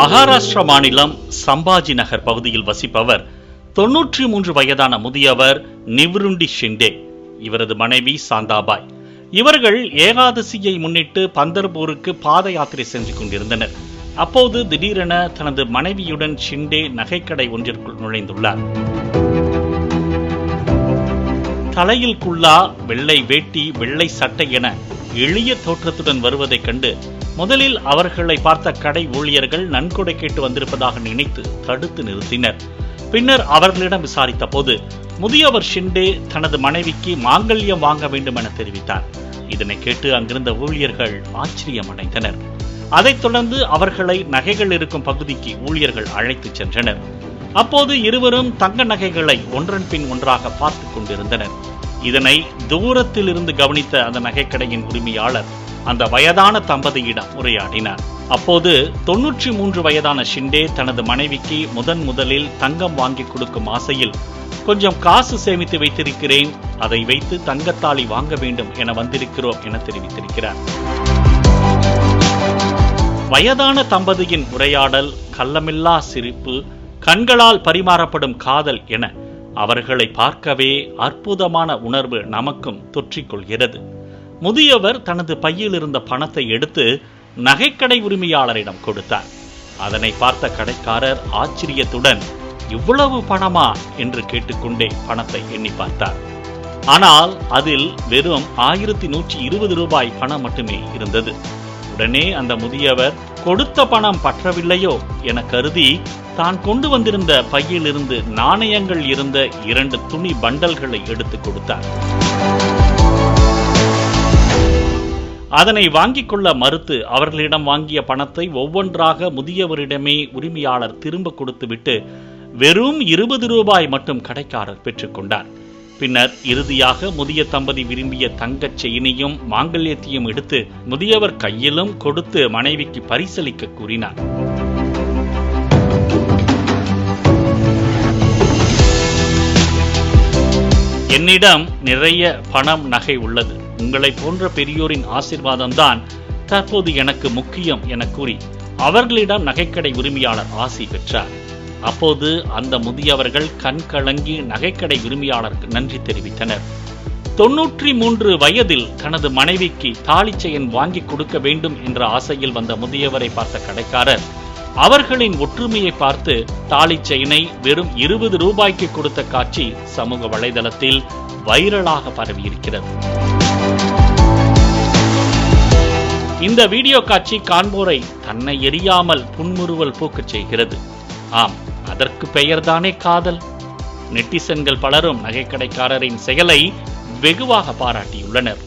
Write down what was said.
மகாராஷ்டிரா மாநிலம் சம்பாஜி நகர் பகுதியில் வசிப்பவர் 93 வயதான முதியவர் நிவ்ருண்டி ஷிண்டே. இவரது மனைவி சாந்தாபாய். இவர்கள் ஏகாதசியை முன்னிட்டு பந்தர்பூருக்கு பாத யாத்திரை சென்று கொண்டிருந்தனர். அப்போது திடீரென தனது மனைவியுடன் ஷிண்டே நகைக்கடை ஒன்றிற்குள் நுழைந்துள்ளார். தலையில் குல்லா, வெள்ளை வேட்டி, வெள்ளை சட்டை என எளிய தோற்றத்துடன் வருவதைக் கண்டு முதலில் அவர்களை பார்த்த கடை ஊழியர்கள் நன்கொடை கேட்டு வந்திருப்பதாக நினைத்து தடுத்து நிறுத்தினர். பின்னர் அவர்களிடம் விசாரித்த போது முதியவர் ஷிண்டே தனது மனைவிக்கு மாங்கல்யம் வாங்க வேண்டும் என தெரிவித்தார். இதனை கேட்டு அங்கிருந்த ஊழியர்கள் ஆச்சரியமடைந்தனர். அதைத் தொடர்ந்து அவர்களை நகைகள் இருக்கும் பகுதிக்கு ஊழியர்கள் அழைத்துச் சென்றனர். அப்போது இருவரும் தங்க நகைகளை ஒன்றன் பின் ஒன்றாக பார்த்துக் கொண்டிருந்தனர். இதனை தூரத்தில் இருந்து கவனித்த அந்த நகைக்கடையின் உரிமையாளர் அந்த வயதான தம்பதியிடம் உரையாடினார். அப்போது 93 வயதான ஷிண்டே தனது மனைவிக்கு முதலில் தங்கம் வாங்கி கொடுக்கும் ஆசையில் கொஞ்சம் காசு சேமித்து வைத்திருக்கிறேன், அதை வைத்து தங்கத்தாலி வாங்க வேண்டும் என வந்திருக்கிறோம் என தெரிவித்திருக்கிறார். வயதான தம்பதியின் உரையாடல், கள்ளமில்லா சிரிப்பு, கண்களால் பரிமாறப்படும் காதல் என அவர்களை பார்க்கவே அற்புதமான உணர்வு நமக்கும் தொற்றிக்கொள்கிறது. முதியவர் தனது பையில் இருந்த பணத்தை எடுத்து நகைக்கடை உரிமையாளரிடம் கொடுத்தார். அதனை பார்த்த கடைக்காரர் ஆச்சரியத்துடன், இவ்வளவு பணமா என்று கேட்டுக்கொண்டே பணத்தை எண்ணி பார்த்தார். ஆனால் அதில் வெறும் 1120 ரூபாய் பணம் மட்டுமே இருந்தது. உடனே அந்த முதியவர் கொடுத்த பணம் பற்றவில்லையோ என கருதி தான் கொண்டு வந்திருந்த பையில் இருந்து நாணயங்கள் இருந்த 2 துணி பண்டல்களை எடுத்து கொடுத்தார். அதனை வாங்கிக் கொள்ள மறுத்து அவர்களிடம் வாங்கிய பணத்தை ஒவ்வொன்றாக முதியவரிடமே உரிமையாளர் திரும்ப கொடுத்துவிட்டு வெறும் 20 ரூபாய் மட்டும் கடைக்காரர் பெற்றுக்கொண்டார். பின்னர் இறுதியாக முதிய தம்பதி விரும்பிய தங்கச் செயினையும் மாங்கல்யத்தையும் எடுத்து முதியவர் கையிலும் கொடுத்து மனைவிக்கு பரிசளிக்க கூறினார். என்னிடம் நிறைய பணம், நகை உள்ளது. உங்களை போன்ற பெரியோரின் ஆசீர்வாதம்தான் தற்போது எனக்கு முக்கியம் என கூறி அவர்களிடம் நகைக்கடை உரிமையாளர் ஆசி பெற்றார். அப்போது அந்த முதியவர்கள் கண் கலங்கி நகைக்கடை உரிமையாளருக்கு நன்றி தெரிவித்தனர். 93 வயதில் தனது மனைவிக்கு தாலி செயின் வாங்கி கொடுக்க வேண்டும் என்ற ஆசையில் வந்த முதியவரை பார்த்த கடைக்காரர் அவர்களின் ஒற்றுமையை பார்த்து தாலி செயினை வெறும் 20 ரூபாய்க்கு கொடுத்த காட்சி சமூக வலைதளத்தில் வைரலாக பரவியிருக்கிறது. இந்த வீடியோ காட்சி காண்போரை தன்னை எரியாமல் புன்முறுவல் பூக்கச் செய்கிறது. ஆம், அதற்கு பெயர்தானே காதல். நெட்டிசன்கள் பலரும் நகைக்கடைக்காரரின் செயலை வெகுவாக பாராட்டியுள்ளனர்.